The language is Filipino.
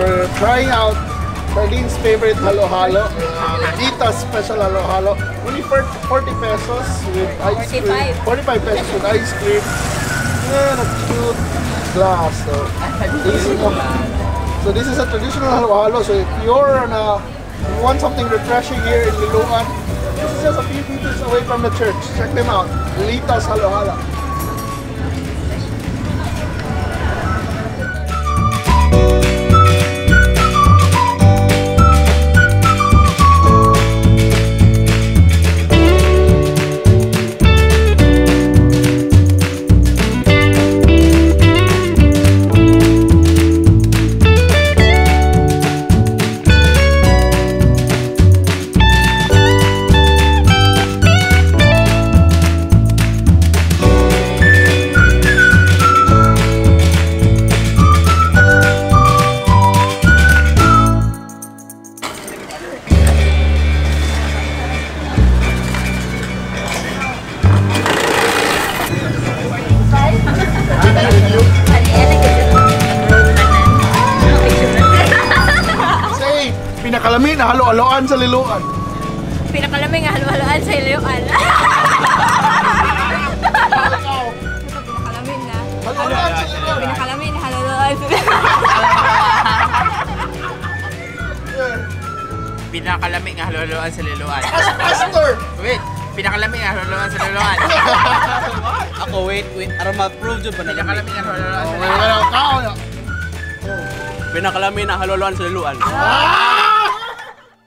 We're trying out Darlene's favorite halo-halo, Lita's special halo-halo. Only 40 pesos with ice cream. 45 pesos with ice cream. And a cute glass. So, easy mo. So this is a traditional halo-halo. So if you're on you want something refreshing here in Liloan, this is just a few meters away from the church. Check them out. Lita's Halo-Halo. Pinakalamig na halo-haloan sa Liloan. Pinakalamig na halo-haloan sa Liloan. Pinakalamig na halo-haloan sa Liloan. Pinakalamig na halo-haloan sa Pinakalamig na halo-haloan sa Liloan. Pastor! Wait, pinakalamig na halo-haloan sa Liloan. Ako, wait. Aram ma-prove dyan ba na? Pinakalamig na halo-haloan sa Wala Liloan. ka. Pinakalamig na halo-haloan sa Liloan.